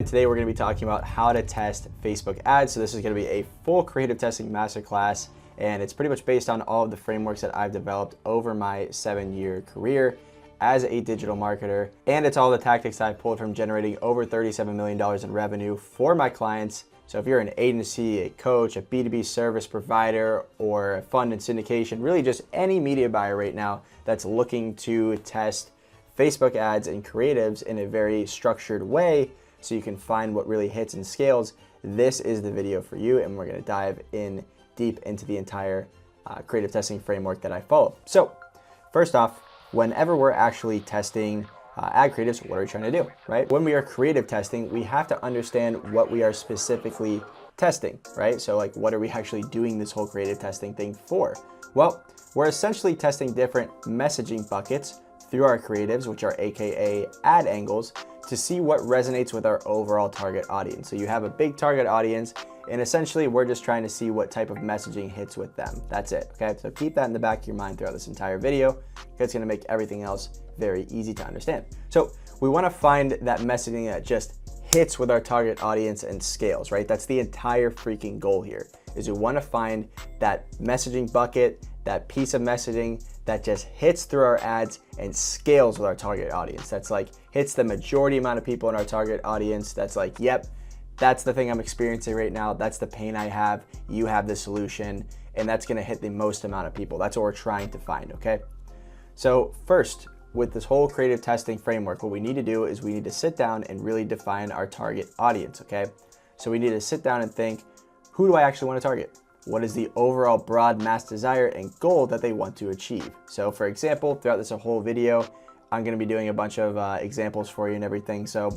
today we're going to be talking about how to test Facebook ads. So this is going to be a full creative testing masterclass, and it's pretty much based on all of the frameworks that I've developed over my 7-year career as a digital marketer. And it's all the tactics I pulled from generating over $37 million in revenue for my clients. So if you're an agency, a coach, a B2B service provider, or a fund and syndication, really just any media buyer right now that's looking to test Facebook ads and creatives in a very structured way so you can find what really hits and scales, this is the video for you, and we're going to dive in deep into the entire creative testing framework that I follow. So first off, whenever we're actually testing ad creatives, what are we trying to do, right? When we are creative testing, we have to understand what we are specifically testing, right? So like, what are we actually doing this whole creative testing thing for? Well, we're essentially testing different messaging buckets through our creatives, which are AKA ad angles, to see what resonates with our overall target audience. So you have a big target audience, and essentially we're just trying to see what type of messaging hits with them. That's it, okay? So keep that in the back of your mind throughout this entire video, because it's gonna make everything else very easy to understand. So we wanna find that messaging that just hits with our target audience and scales, right? That's the entire freaking goal here, is we wanna find that messaging bucket, that piece of messaging that just hits through our ads and scales with our target audience. That's like, hits the majority amount of people in our target audience. That's like, yep, that's the thing I'm experiencing right now. That's the pain I have. You have the solution, and that's gonna hit the most amount of people. That's what we're trying to find, okay? So first, with this whole creative testing framework, what we need to do is we need to sit down and really define our target audience, okay? So we need to sit down and think, who do I actually wanna target? What is the overall broad mass desire and goal that they want to achieve? So for example, throughout this whole video, I'm gonna be doing a bunch of examples for you and everything. So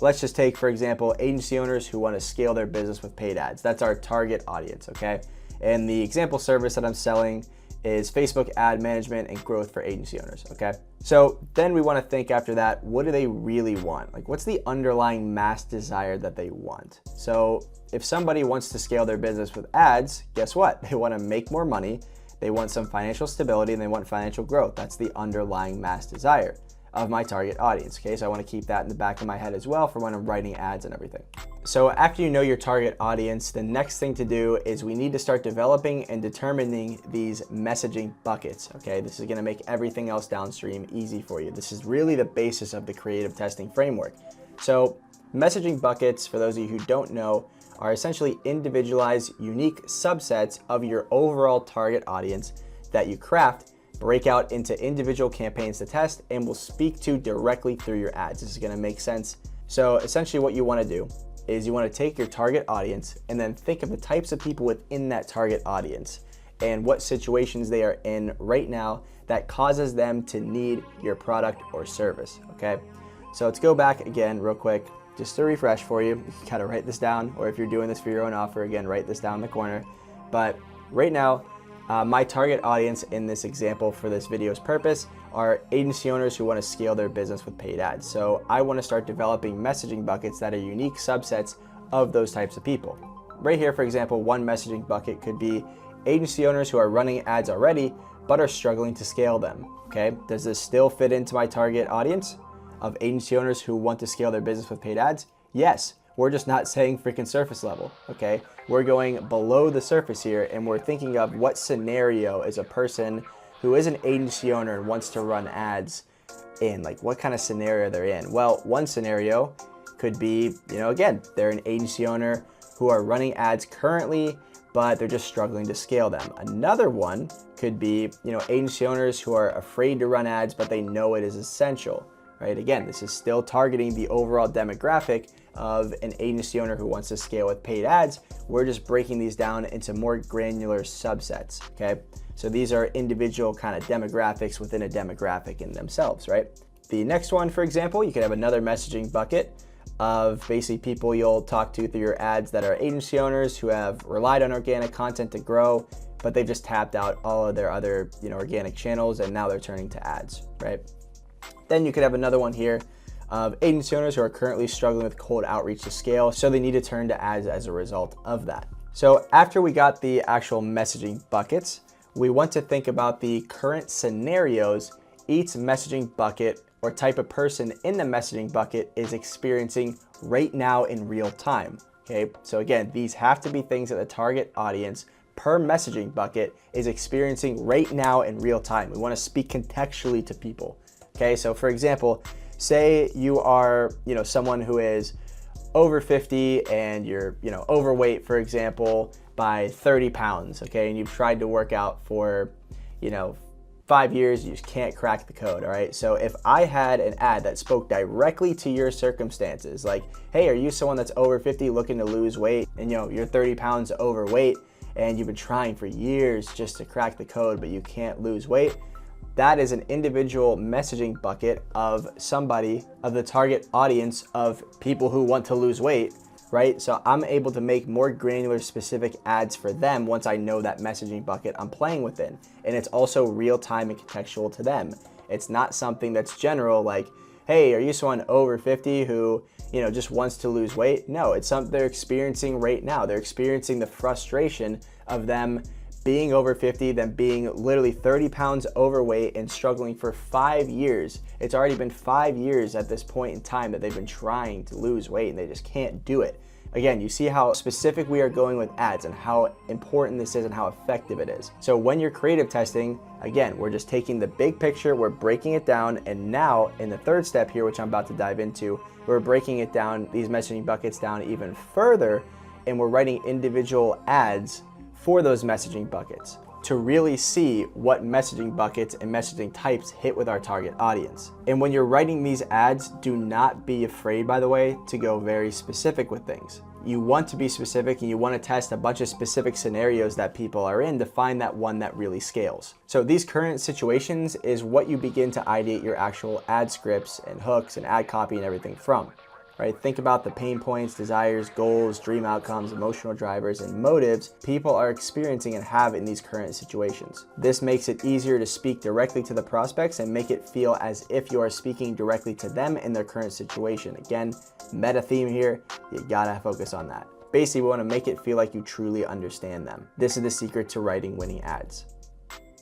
let's just take, for example, agency owners who wanna scale their business with paid ads. That's our target audience, okay? And the example service that I'm selling is Facebook ad management and growth for agency owners, okay? So then we wanna think after that, what do they really want? Like, what's the underlying mass desire that they want? So if somebody wants to scale their business with ads, guess what? They wanna make more money, they want some financial stability, and they want financial growth. That's the underlying mass desire of my target audience, okay? So I wanna keep that in the back of my head as well for when I'm writing ads and everything. So after you know your target audience, the next thing to do is we need to start developing and determining these messaging buckets, okay? This is gonna make everything else downstream easy for you. This is really the basis of the creative testing framework. So messaging buckets, for those of you who don't know, are essentially individualized, unique subsets of your overall target audience that you craft, break out into individual campaigns to test, and will speak to directly through your ads. This is gonna make sense. So essentially what you wanna do is you wanna take your target audience and then think of the types of people within that target audience and what situations they are in right now that causes them to need your product or service, okay? So let's go back again real quick, just to refresh for you. You can kind of write this down, or if you're doing this for your own offer, again, write this down in the corner. But right now, my target audience in this example for this video's purpose are agency owners who want to scale their business with paid ads. So I want to start developing messaging buckets that are unique subsets of those types of people. Right here, for example, one messaging bucket could be agency owners who are running ads already, but are struggling to scale them, okay? Does this still fit into my target audience of agency owners who want to scale their business with paid ads? Yes, we're just not saying freaking surface level, okay? We're going below the surface here, and we're thinking of what scenario is a person who is an agency owner and wants to run ads in, like what kind of scenario they're in. Well, one scenario could be, you know, again, they're an agency owner who are running ads currently, but they're just struggling to scale them. Another one could be, you know, agency owners who are afraid to run ads, but they know it is essential. Right? Again, this is still targeting the overall demographic of an agency owner who wants to scale with paid ads. We're just breaking these down into more granular subsets, okay? So these are individual kind of demographics within a demographic in themselves, right? The next one, for example, you could have another messaging bucket of basically people you'll talk to through your ads that are agency owners who have relied on organic content to grow, but they've just tapped out all of their other, you know, organic channels, and now they're turning to ads, right? Then you could have another one here of agency owners who are currently struggling with cold outreach to scale, so they need to turn to ads as a result of that. So after we got the actual messaging buckets, we want to think about the current scenarios each messaging bucket or type of person in the messaging bucket is experiencing right now in real time. Okay, so again, these have to be things that the target audience per messaging bucket is experiencing right now in real time. We want to speak contextually to people. Okay, so for example, say you are, someone who is over 50 and you're, overweight, for example, by 30 pounds, okay, and you've tried to work out for, 5 years, you just can't crack the code, all right? So if I had an ad that spoke directly to your circumstances, like, hey, are you someone that's over 50 looking to lose weight and, you're 30 pounds overweight and you've been trying for years just to crack the code, but you can't lose weight, that is an individual messaging bucket of somebody, of the target audience of people who want to lose weight, right? So I'm able to make more granular specific ads for them once I know that messaging bucket I'm playing within. And it's also real time and contextual to them. It's not something that's general like, hey, are you someone over 50 who, just wants to lose weight? No, it's something they're experiencing right now. They're experiencing the frustration of them being over 50, them being literally 30 pounds overweight and struggling for 5 years. It's already been 5 years at this point in time that they've been trying to lose weight and they just can't do it. Again, you see how specific we are going with ads and how important this is and how effective it is. So when you're creative testing, again, we're just taking the big picture, we're breaking it down, and now in the third step here, which I'm about to dive into, we're breaking it down, these messaging buckets down even further, and we're writing individual ads for those messaging buckets to really see what messaging buckets and messaging types hit with our target audience. And when you're writing these ads, do not be afraid, by the way, to go very specific with things. You want to be specific and you want to test a bunch of specific scenarios that people are in to find that one that really scales. So these current situations is what you begin to ideate your actual ad scripts and hooks and ad copy and everything from. Right? Think about the pain points, desires, goals, dream outcomes, emotional drivers, and motives people are experiencing and have in these current situations. This makes it easier to speak directly to the prospects and make it feel as if you are speaking directly to them in their current situation. Again, meta theme here, you gotta focus on that. Basically, we wanna make it feel like you truly understand them. This is the secret to writing winning ads.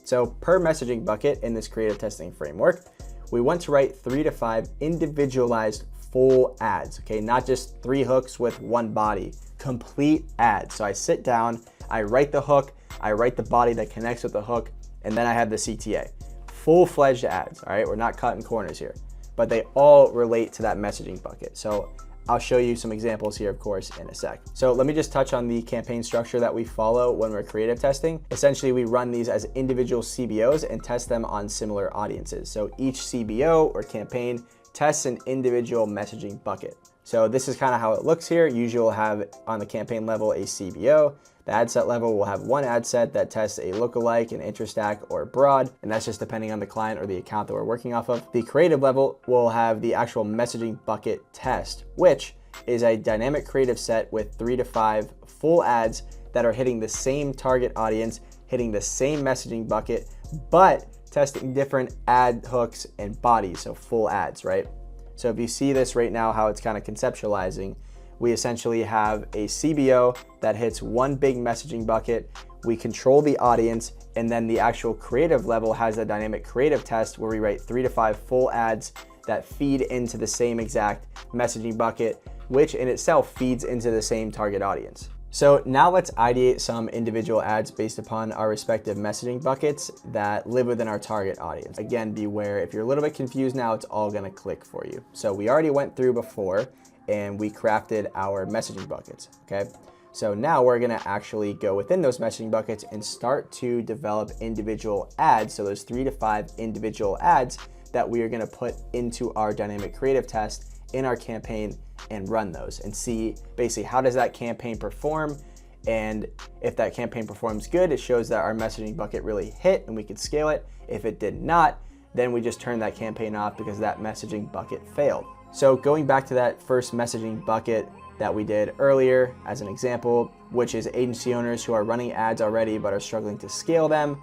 So per messaging bucket in this creative testing framework, we want to write 3 to 5 individualized full ads, okay? Not just 3 hooks with 1 body, complete ads. So I sit down, I write the hook, I write the body that connects with the hook, and then I have the CTA. Full-fledged ads, all right? We're not cutting corners here, but they all relate to that messaging bucket. So I'll show you some examples here, of course, in a sec. So let me just touch on the campaign structure that we follow when we're creative testing. Essentially, we run these as individual CBOs and test them on similar audiences. So each CBO or campaign tests an individual messaging bucket. So this is kind of how it looks here. Usually we'll have on the campaign level a CBO. The ad set level will have one ad set that tests a lookalike, an interest stack, or broad, and that's just depending on the client or the account that we're working off of. The creative level will have the actual messaging bucket test, which is a dynamic creative set with 3 to 5 full ads that are hitting the same target audience, hitting the same messaging bucket, but testing different ad hooks and bodies, so full ads, right? So if you see this right now, how it's kind of conceptualizing, we essentially have a CBO that hits one big messaging bucket, we control the audience, and then the actual creative level has a dynamic creative test where we write 3 to 5 full ads that feed into the same exact messaging bucket, which in itself feeds into the same target audience. So now let's ideate some individual ads based upon our respective messaging buckets that live within our target audience. Again, beware, if you're a little bit confused now, it's all gonna click for you. So we already went through before and we crafted our messaging buckets, okay? So now we're gonna actually go within those messaging buckets and start to develop individual ads. So there's 3 to 5 individual ads that we are gonna put into our dynamic creative test in our campaign and run those and see basically how does that campaign perform, and if that campaign performs good, it shows that our messaging bucket really hit and we could scale it. If it did not, then we just turn that campaign off because that messaging bucket failed. So going back to that first messaging bucket that we did earlier as an example, which is agency owners who are running ads already but are struggling to scale them.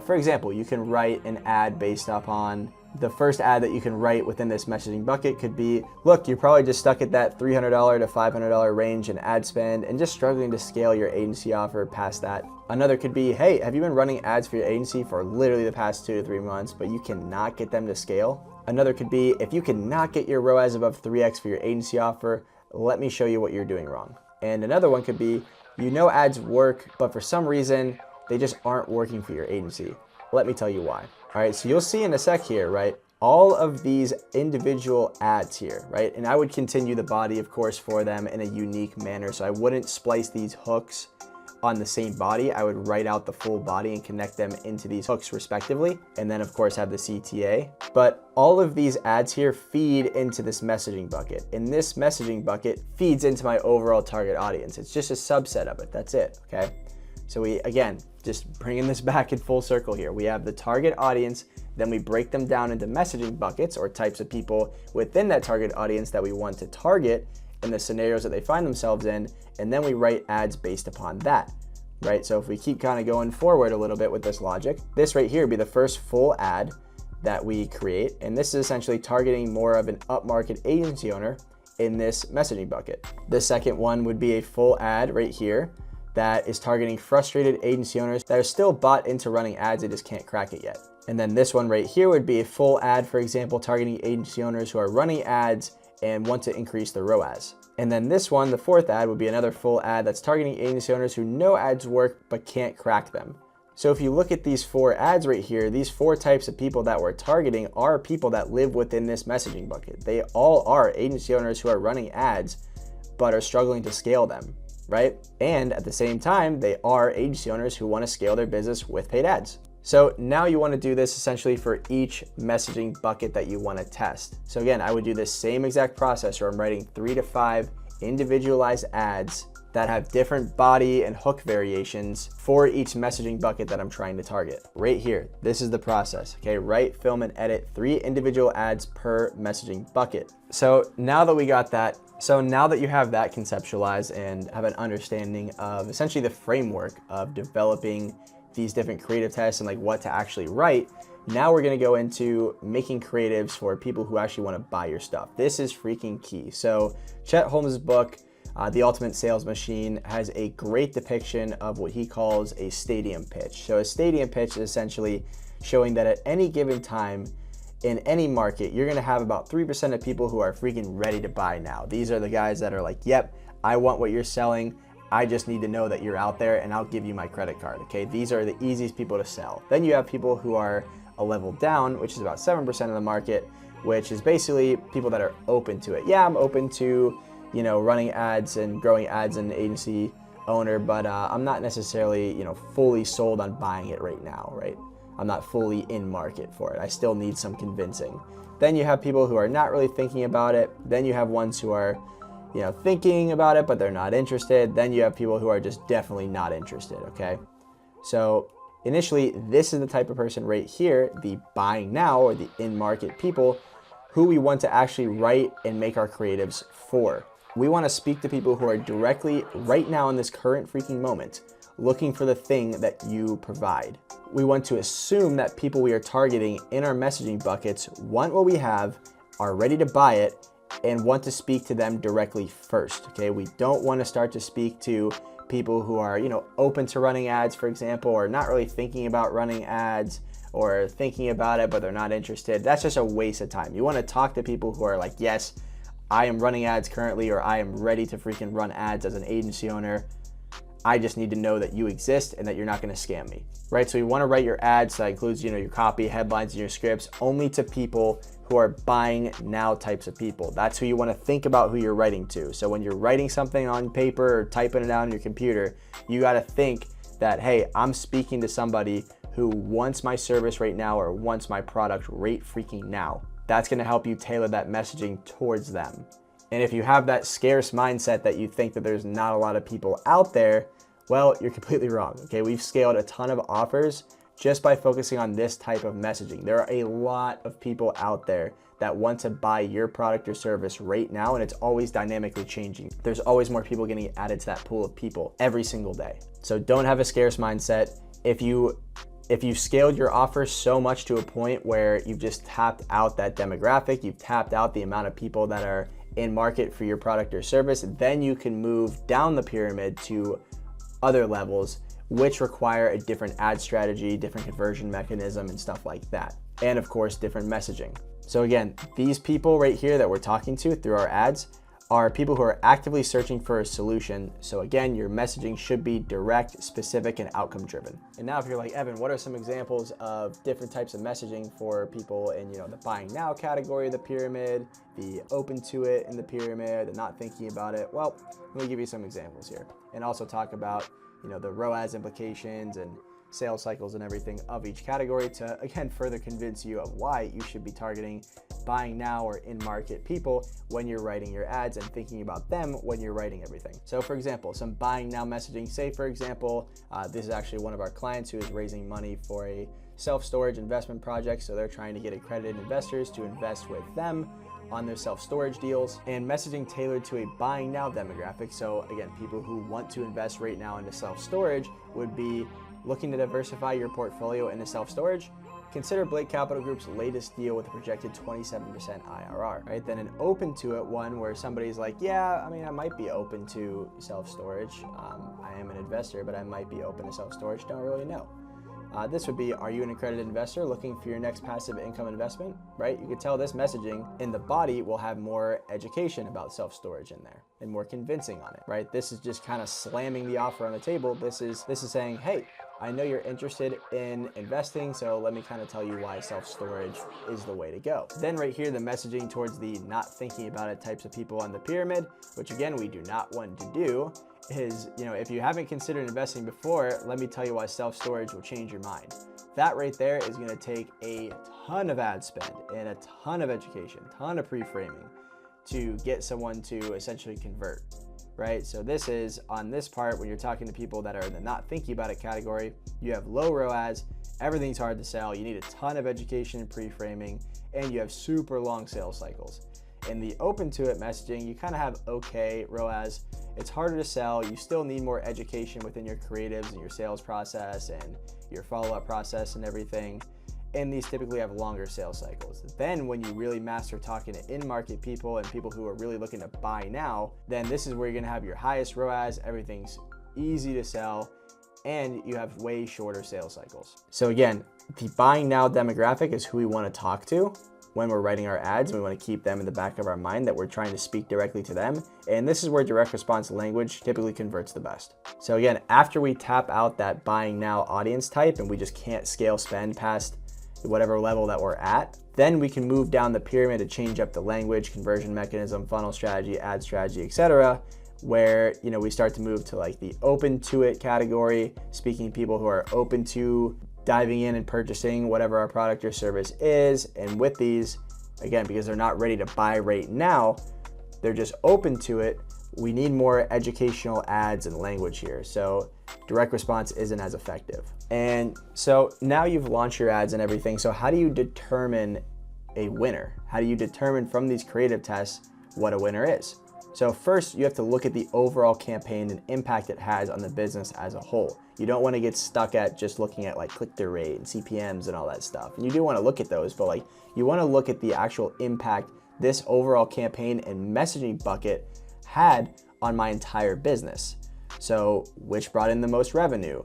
For example, you can write an ad based upon the first ad that you can write within this messaging bucket could be, look, you're probably just stuck at that $300 to $500 range in ad spend and just struggling to scale your agency offer past that. Another could be, hey, have you been running ads for your agency for literally the past 2 to 3 months, but you cannot get them to scale? Another could be, if you cannot get your ROAS above 3x for your agency offer, let me show you what you're doing wrong. And another one could be, you know ads work, but for some reason, they just aren't working for your agency. Let me tell you why. All right, so you'll see in a sec here, right? All of these individual ads here, right? And I would continue the body, of course, for them in a unique manner. So I wouldn't splice these hooks on the same body. I would write out the full body and connect them into these hooks respectively. And then of course have the CTA. But all of these ads here feed into this messaging bucket. And this messaging bucket feeds into my overall target audience. It's just a subset of it. That's it, okay? So we, again, just bringing this back in full circle here. We have the target audience, then we break them down into messaging buckets or types of people within that target audience that we want to target in the scenarios that they find themselves in, and then we write ads based upon that, right? So if we keep kind of going forward a little bit with this logic, this right here would be the first full ad that we create, and this is essentially targeting more of an upmarket agency owner in this messaging bucket. The second one would be a full ad right here that is targeting frustrated agency owners that are still bought into running ads, they just can't crack it yet. And then this one right here would be a full ad, for example, targeting agency owners who are running ads and want to increase their ROAS. And then this one, the fourth ad, would be another full ad that's targeting agency owners who know ads work but can't crack them. So if you look at these 4 ads right here, these 4 types of people that we're targeting are people that live within this messaging bucket. They all are agency owners who are running ads but are struggling to scale them, right? And at the same time, they are agency owners who want to scale their business with paid ads. So now you want to do this essentially for each messaging bucket that you want to test. So again, I would do the same exact process where I'm writing 3 to 5 individualized ads that have different body and hook variations for each messaging bucket that I'm trying to target. Right here, this is the process, okay? Write, film, and edit 3 individual ads per messaging bucket. So now that we got that, now that you have that conceptualized and have an understanding of essentially the framework of developing these different creative tests and like what to actually write, now we're gonna go into making creatives for people who actually wanna buy your stuff. This is freaking key. So Chet Holmes' book, The Ultimate Sales Machine, has a great depiction of what he calls a stadium pitch. So a stadium pitch is essentially showing that at any given time in any market, you're gonna have about 3% of people who are freaking ready to buy now. These are the guys that are like, yep, I want what you're selling. I just need to know that you're out there and I'll give you my credit card, okay? These are the easiest people to sell. Then you have people who are a level down, which is about 7% of the market, which is basically people that are open to it. Yeah, I'm open to, you know, running ads and growing ads and agency owner, but I'm not necessarily, you know, fully sold on buying it right now, right? I'm not fully in market for it. I still need some convincing. Then you have people who are not really thinking about it. Then you have ones who are, you know, thinking about it, but they're not interested. Then you have people who are just definitely not interested, okay? So initially, this is the type of person right here, the buying now or the in-market people, who we want to actually write and make our creatives for. We want to speak to people who are directly, right now in this current freaking moment, looking for the thing that you provide. We want to assume that people we are targeting in our messaging buckets want what we have, are ready to buy it, and want to speak to them directly first, okay? We don't want to start to speak to people who are, you know, open to running ads, for example, or not really thinking about running ads, or thinking about it, but they're not interested. That's just a waste of time. You want to talk to people who are like, yes, I am running ads currently, or I am ready to freaking run ads as an agency owner. I just need to know that you exist and that you're not going to scam me, right? So you want to write your ads, that includes, you know, your copy, headlines, and your scripts, only to people who are buying now types of people. That's who you want to think about who you're writing to. So when you're writing something on paper or typing it out on your computer, you got to think that, hey, I'm speaking to somebody who wants my service right now or wants my product right freaking now. That's going to help you tailor that messaging towards them. And if you have that scarce mindset that you think that there's not a lot of people out there, well, you're completely wrong, okay? We've scaled a ton of offers just by focusing on this type of messaging. There are a lot of people out there that want to buy your product or service right now, and it's always dynamically changing. There's always more people getting added to that pool of people every single day. So don't have a scarce mindset. If you've scaled your offer so much to a point where you've just tapped out that demographic, you've tapped out the amount of people that are in market for your product or service, then you can move down the pyramid to other levels, which require a different ad strategy, different conversion mechanism, and stuff like that. And of course, different messaging. So again, these people right here that we're talking to through our ads are people who are actively searching for a solution. So again, your messaging should be direct, specific, and outcome driven. And now if you're like, Evan, what are some examples of different types of messaging for people in, the buying now category of the pyramid, the open to it in the pyramid, the not thinking about it? Well, let me give you some examples here and also talk about, the ROAS implications and sales cycles and everything of each category to, again, further convince you of why you should be targeting buying now or in market people when you're writing your ads and thinking about them when you're writing everything. So for example, some buying now messaging, say for example, this is actually one of our clients who is raising money for a self-storage investment project. So they're trying to get accredited investors to invest with them on their self-storage deals, and messaging tailored to a buying now demographic. So again, people who want to invest right now into self-storage would be looking to diversify your portfolio into self-storage. Consider Blake Capital Group's latest deal with a projected 27% IRR, right? Then an open to it one where somebody's like, yeah, I might be open to self-storage. I am an investor, but I might be open to self-storage. Don't really know. This would be, are you an accredited investor looking for your next passive income investment, right? You could tell this messaging in the body will have more education about self-storage in there and more convincing on it, right? This is just kind of slamming the offer on the table. This is saying, hey, I know you're interested in investing, so let me kind of tell you why self-storage is the way to go. Then right here, the messaging towards the not thinking about it types of people on the pyramid, which again, we do not want to do, is, if you haven't considered investing before, let me tell you why self-storage will change your mind. That right there is going to take a ton of ad spend and a ton of education, ton of pre-framing to get someone to essentially convert, right? So this is on this part when you're talking to people that are in the not thinking about it category, you have low ROAS, everything's hard to sell, you need a ton of education and pre-framing, and you have super long sales cycles. In the open to it messaging, you kind of have okay ROAS. It's harder to sell. You still need more education within your creatives and your sales process and your follow-up process and everything. And these typically have longer sales cycles. Then when you really master talking to in-market people and people who are really looking to buy now, then this is where you're gonna have your highest ROAS, everything's easy to sell, and you have way shorter sales cycles. So again, the buying now demographic is who we wanna talk to when we're writing our ads. We want to keep them in the back of our mind that we're trying to speak directly to them. And this is where direct response language typically converts the best. So again, after we tap out that buying now audience type and we just can't scale spend past whatever level that we're at, then we can move down the pyramid to change up the language, conversion mechanism, funnel strategy, ad strategy, etc., where we start to move to like the open to it category, speaking to people who are open to diving in and purchasing whatever our product or service is. And with these, again, because they're not ready to buy right now, they're just open to it, we need more educational ads and language here. So direct response isn't as effective. And so now you've launched your ads and everything. So how do you determine a winner? How do you determine from these creative tests what a winner is? So first, you have to look at the overall campaign and impact it has on the business as a whole. You don't want to get stuck at just looking at like click-through rate and CPMs and all that stuff. And you do want to look at those, but like you want to look at the actual impact this overall campaign and messaging bucket had on my entire business. So which brought in the most revenue,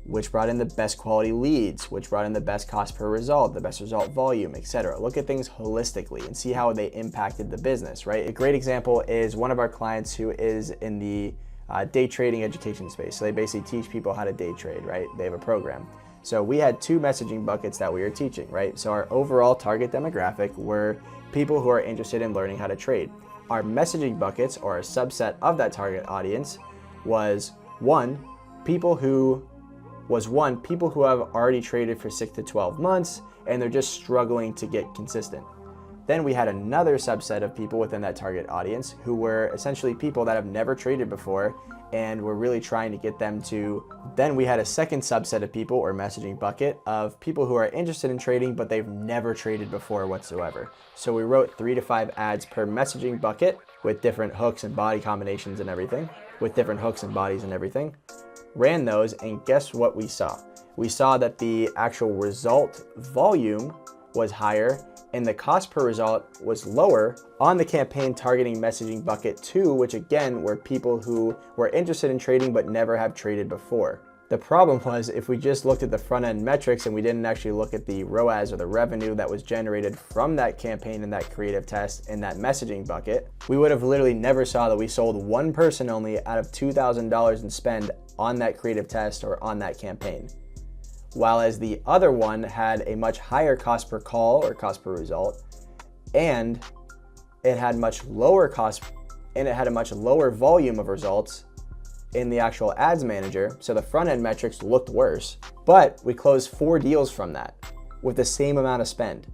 which brought in the best quality leads, which brought in the best cost per result, the best result volume, etc. Look at things holistically and see how they impacted the business, right? A great example is one of our clients who is in the day trading education space. So they basically teach people how to day trade, right? They have a program. So we had 2 messaging buckets that we were teaching, right? So our overall target demographic were people who are interested in learning how to trade. Our messaging buckets, or a subset of that target audience, was people who have already traded for 6 to 12 months and they're just struggling to get consistent. Then we had another subset of people within that target audience who were essentially people that have never traded before and we're really trying to get them to. Then we had a second subset of people, or messaging bucket, of people who are interested in trading but they've never traded before whatsoever. So we wrote 3 to 5 ads per messaging bucket with different hooks and body combinations and everything, ran those, and guess what we saw? We saw that the actual result volume was higher and the cost per result was lower on the campaign targeting messaging bucket 2, which again were people who were interested in trading but never have traded before. The problem was if we just looked at the front end metrics and we didn't actually look at the ROAS or the revenue that was generated from that campaign and that creative test in that messaging bucket, we would have literally never saw that we sold one person only out of $2,000 in spend on that creative test or on that campaign. While as the other one had a much higher cost per call or cost per result, and it had much lower cost and it had a much lower volume of results in the actual ads manager, so the front end metrics looked worse, but we closed 4 deals from that with the same amount of spend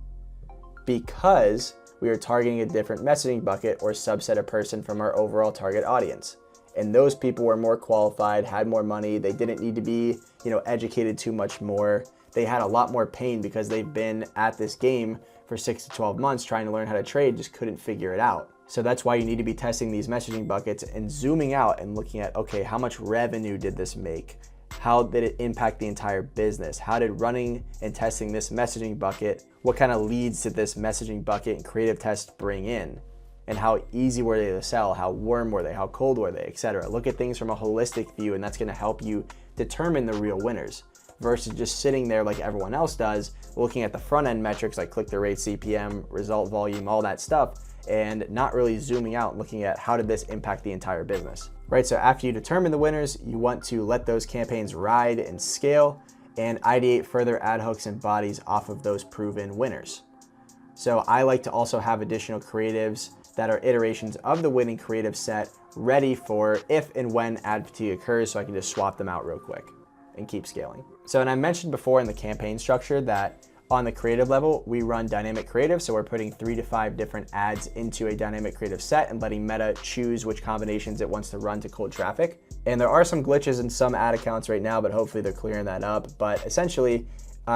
because we were targeting a different messaging bucket or subset of person from our overall target audience. And those people were more qualified, had more money, they didn't need to be, educated too much more. They had a lot more pain because they've been at this game for 6 to 12 months trying to learn how to trade, just couldn't figure it out. So that's why you need to be testing these messaging buckets and zooming out and looking at, okay, how much revenue did this make? How did it impact the entire business? How did running and testing this messaging bucket, what kind of leads did this messaging bucket and creative test bring in? And how easy were they to sell? How warm were they? How cold were they, etc. Look at things from a holistic view, and that's gonna help you determine the real winners versus just sitting there like everyone else does, looking at the front end metrics like click-through rate, CPM, result volume, all that stuff, and not really zooming out and looking at how did this impact the entire business, right? So after you determine the winners, you want to let those campaigns ride and scale and ideate further ad hooks and bodies off of those proven winners. So I like to also have additional creatives that are iterations of the winning creative set ready for if and when ad fatigue occurs, so I can just swap them out real quick and keep scaling. So, and I mentioned before in the campaign structure that on the creative level, we run dynamic creative. So we're putting 3 to 5 different ads into a dynamic creative set and letting Meta choose which combinations it wants to run to cold traffic. And there are some glitches in some ad accounts right now, but hopefully they're clearing that up. But essentially,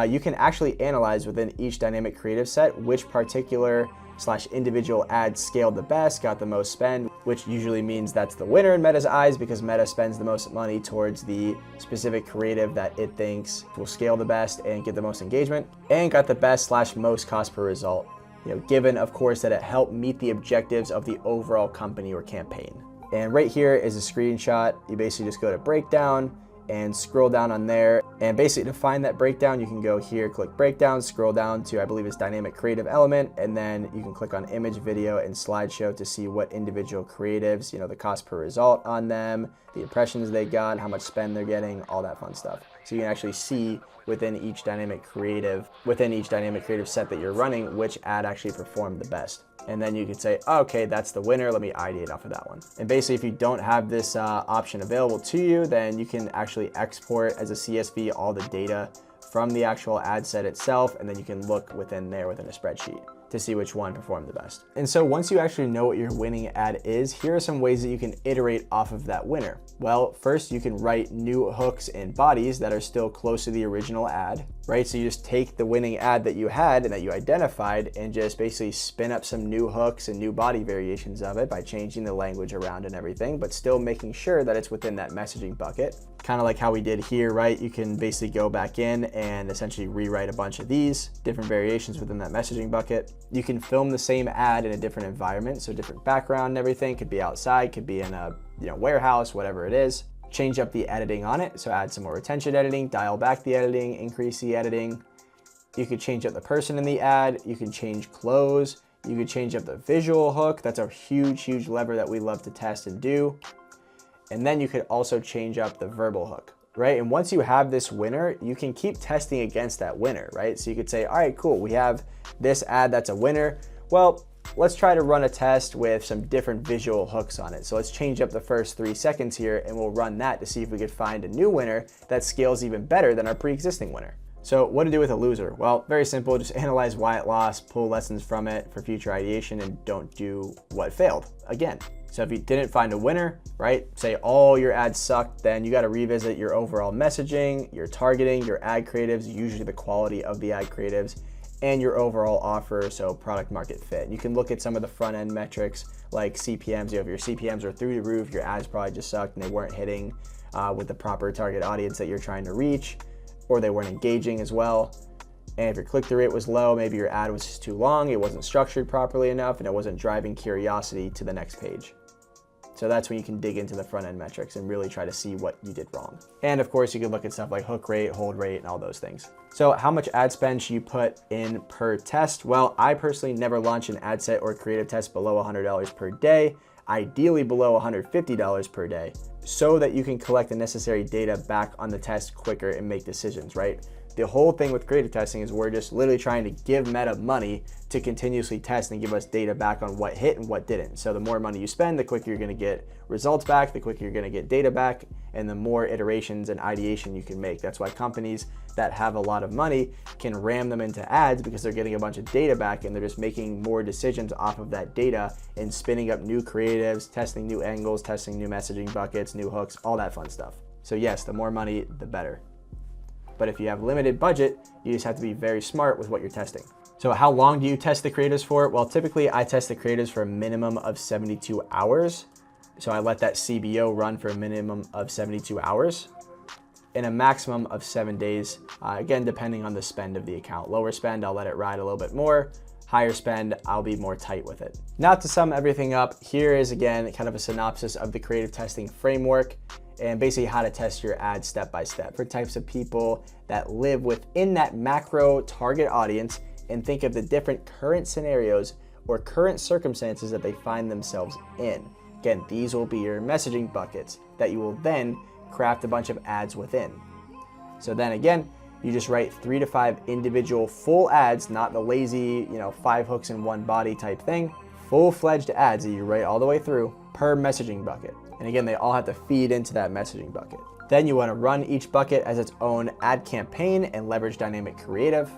you can actually analyze within each dynamic creative set which particular / individual ad scaled the best, got the most spend, which usually means that's the winner in Meta's eyes because Meta spends the most money towards the specific creative that it thinks will scale the best and get the most engagement, and got the best / most cost per result, given of course that it helped meet the objectives of the overall company or campaign. And right here is a screenshot. You basically just go to breakdown and scroll down on there, and basically to find that breakdown you can go here, click breakdown, scroll down to I believe it's dynamic creative element, and then you can click on image, video, and slideshow to see what individual creatives, the cost per result on them, the impressions they got, how much spend they're getting, all that fun stuff. So you can actually see within each dynamic creative set that you're running which ad actually performed the best. And then you can say, oh, okay, that's the winner, let me ideate off of that one. And basically if you don't have this option available to you, then you can actually export as a CSV all the data from the actual ad set itself, and then you can look within there within a spreadsheet to see which one performed the best. And so once you actually know what your winning ad is, here are some ways that you can iterate off of that winner. Well, first you can write new hooks and bodies that are still close to the original ad, right? So you just take the winning ad that you had and that you identified and just basically spin up some new hooks and new body variations of it by changing the language around and everything, but still making sure that it's within that messaging bucket. Kind of like how we did here, right? You can basically go back in and essentially rewrite a bunch of these different variations within that messaging bucket. You can film the same ad in a different environment, so different background and everything. Could be outside, could be in a warehouse, whatever it is. Change up the editing on it, so add some more retention editing, dial back the editing, increase the editing. You could change up the person in the ad. You can change clothes. You could change up the visual hook. That's a huge lever that we love to test and do. And then you could also change up the verbal hook, right? And once you have this winner, you can keep testing against that winner, right? So you could say, all right, cool, we have this ad that's a winner. Well, let's try to run a test with some different visual hooks on it. So let's change up the first 3 seconds here and we'll run that to see if we could find a new winner that scales even better than our pre-existing winner. So what to do with a loser? Well, very simple, just analyze why it lost, pull lessons from it for future ideation, and don't do what failed again. So if you didn't find a winner, right, say all your ads sucked, then you got to revisit your overall messaging, your targeting, your ad creatives, usually the quality of the ad creatives, and your overall offer, so product market fit. You can look at some of the front end metrics like CPMs. If your CPMs are through the roof, your ads probably just sucked and they weren't hitting with the proper target audience that you're trying to reach, or they weren't engaging as well. And if your click-through rate was low, maybe your ad was just too long, it wasn't structured properly enough, and it wasn't driving curiosity to the next page. So that's when you can dig into the front end metrics and really try to see what you did wrong. And of course, you can look at stuff like hook rate, hold rate, and all those things. So how much ad spend should you put in per test? Well, I personally never launch an ad set or creative test below $100 per day, ideally below $150 per day, so that you can collect the necessary data back on the test quicker and make decisions, right? The whole thing with creative testing is we're just literally trying to give Meta money to continuously test and give us data back on what hit and what didn't. So the more money you spend, the quicker you're gonna get results back, the quicker you're gonna get data back, and the more iterations and ideation you can make. That's why companies that have a lot of money can ram them into ads, because they're getting a bunch of data back and they're just making more decisions off of that data and spinning up new creatives, testing new angles, testing new messaging buckets, new hooks, all that fun stuff. So yes, the more money, the better. But if you have limited budget, you just have to be very smart with what you're testing. So how long do you test the creatives for? Well, typically I test the creatives for a minimum of 72 hours. So I let that CBO run for a minimum of 72 hours and a maximum of 7 days. Again, depending on the spend of the account. Lower spend, I'll let it ride a little bit more. Higher spend, I'll be more tight with it. Now to sum everything up, here is again kind of a synopsis of the creative testing framework and basically how to test your ads step by step for types of people that live within that macro target audience, and think of the different current scenarios or current circumstances that they find themselves in. Again, these will be your messaging buckets that you will then craft a bunch of ads within. So then again, you just write 3 to 5 individual full ads, not the lazy, 5 hooks in one body type thing. Full-fledged ads that you write all the way through per messaging bucket. And again, they all have to feed into that messaging bucket. Then you want to run each bucket as its own ad campaign and leverage dynamic creative.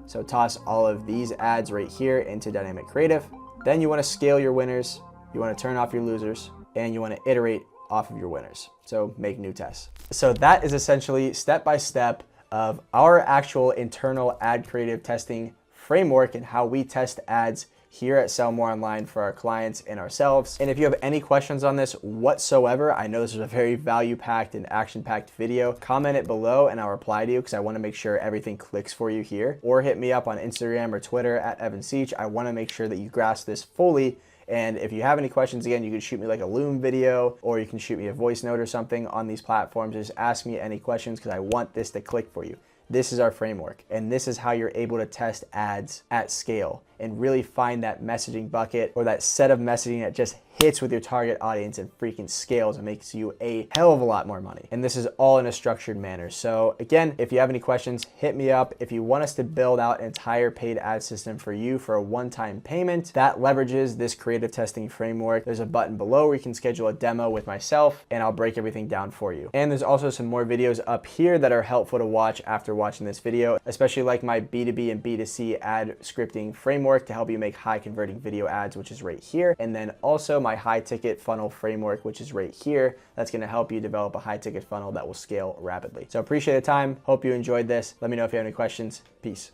So toss all of these ads right here into dynamic creative. Then you want to scale your winners, you want to turn off your losers, and you want to iterate off of your winners. So make new tests. So that is essentially step by step of our actual internal ad creative testing framework and how we test ads here at Sell More Online for our clients and ourselves. And if you have any questions on this whatsoever, I know this is a very value-packed and action-packed video, comment it below and I'll reply to you, because I want to make sure everything clicks for you here. Or hit me up on Instagram or Twitter at Evan Seach. I want to make sure that you grasp this fully. And if you have any questions, again, you can shoot me like a Loom video, or you can shoot me a voice note or something on these platforms. Just ask me any questions, because I want this to click for you. This is our framework, and this is how you're able to test ads at scale and really find that messaging bucket or that set of messaging that just hits with your target audience and freaking scales and makes you a hell of a lot more money. And this is all in a structured manner. So again, if you have any questions, hit me up. If you want us to build out an entire paid ad system for you for a one-time payment that leverages this creative testing framework, there's a button below where you can schedule a demo with myself and I'll break everything down for you. And there's also some more videos up here that are helpful to watch after watching this video, especially like my B2B and B2C ad scripting framework to help you make high converting video ads, which is right here. And then also my high ticket funnel framework, which is right here. That's going to help you develop a high ticket funnel that will scale rapidly. So appreciate the time. Hope you enjoyed this. Let me know if you have any questions. Peace.